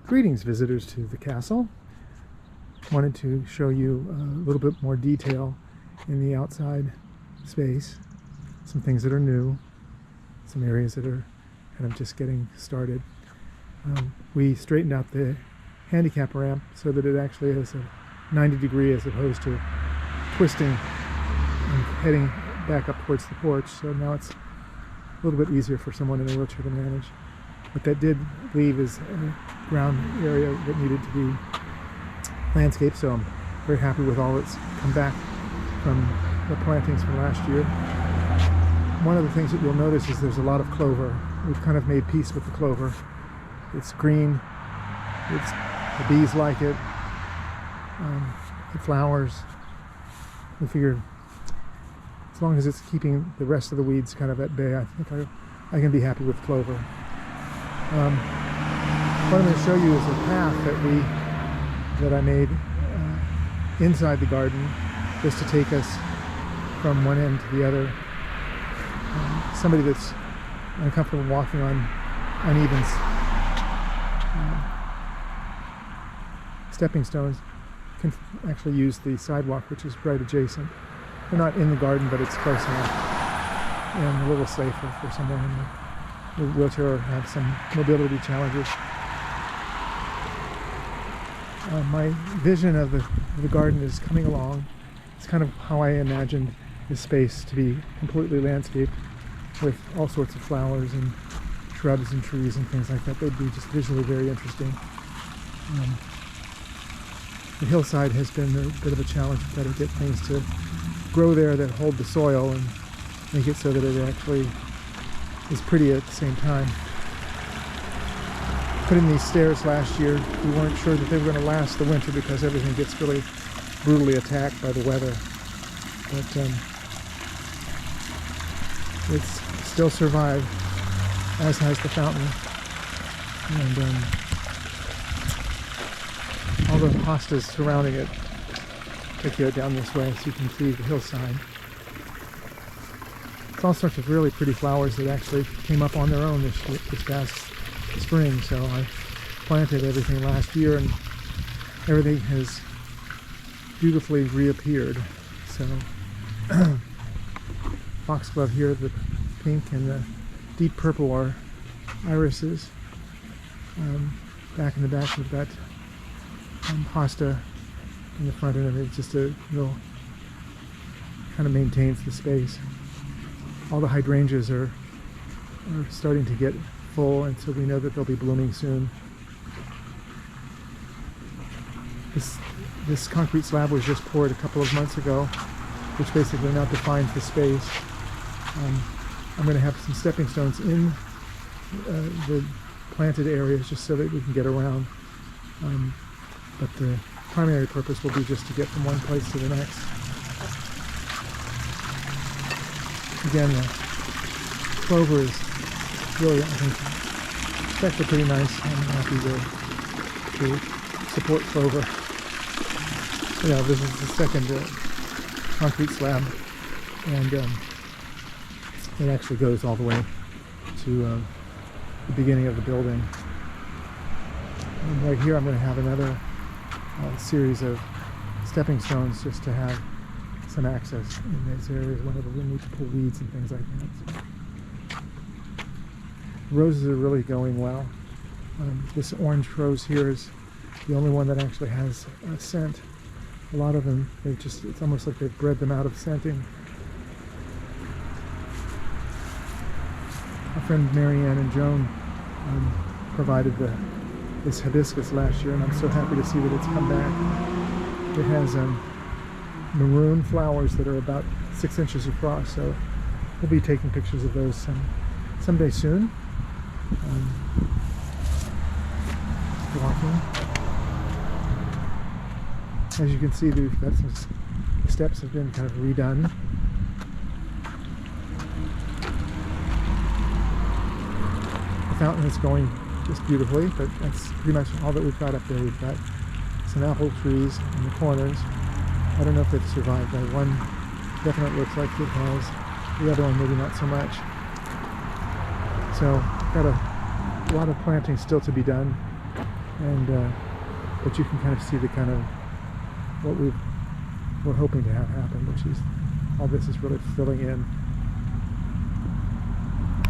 Greetings, visitors to the castle. Wanted to show you a little bit more detail in the outside space. Some things that are new, some areas that are kind of just getting started. We straightened out the handicap ramp so that it actually is a 90-degree as opposed to twisting and heading back up towards the porch. So now it's a little bit easier for someone in a wheelchair to manage. What that did leave is a ground area that needed to be landscaped, so I'm very happy with all that's come back from the plantings from last year. One of the things that you'll notice is there's a lot of clover. We've kind of made peace with the clover. It's green, the bees like it, it flowers. We figured as long as it's keeping the rest of the weeds kind of at bay, I think I can be happy with clover. What I'm going to show you is a path that I made inside the garden just to take us from one end to the other. Somebody that's uncomfortable walking on uneven stepping stones can actually use the sidewalk, which is right adjacent. They're not in the garden, but it's close enough and a little safer for someone in the wheelchair or have some mobility challenges. My vision of the garden is coming along. It's kind of how I imagined this space to be completely landscaped with all sorts of flowers and shrubs and trees and things like that. They'd be just visually very interesting. The hillside has been a bit of a challenge. We've got to get things to grow there that hold the soil and make it so that it actually is pretty at the same time. Put in these stairs last year. We weren't sure that they were going to last the winter because everything gets really brutally attacked by the weather. But it's still survived, as has the fountain. And all the hostas surrounding it take you down this way so you can see the hillside. It's all sorts of really pretty flowers that actually came up on their own this past spring. So I planted everything last year and everything has beautifully reappeared. So foxglove here, the pink and the deep purple are irises. Back in the back we've got hosta in the front end of it. Just a real kind of maintains the space. All the hydrangeas are starting to get full, and so we know that they'll be blooming soon. This concrete slab was just poured a couple of months ago, which basically now defines the space. I'm going to have some stepping stones in the planted areas just so that we can get around. But the primary purpose will be just to get from one place to the next. Again, the clover is really, I think, it's actually pretty nice. I'm happy to support clover. Yeah, this is the second concrete slab, and it actually goes all the way to the beginning of the building. And right here I'm going to have another series of stepping stones just to have some access in these areas whenever we need to pull weeds and things like that. So, roses are really going well. This orange rose here is the only one that actually has a scent. A lot of them, it's almost like they've bred them out of scenting. Our friend Marianne and Joan provided this hibiscus last year, and I'm so happy to see that it's come back. It has maroon flowers that are about 6 inches across, so we'll be taking pictures of those someday soon. Walking. As you can see, we've got some steps have been kind of redone. The fountain is going just beautifully, but that's pretty much all that we've got up there. We've got some apple trees in the corners. I don't know if they've survived. One definitely looks like it has. The other one maybe not so much. So got a lot of planting still to be done. and but you can kind of see the kind of what we're hoping to have happen, which is all this is really filling in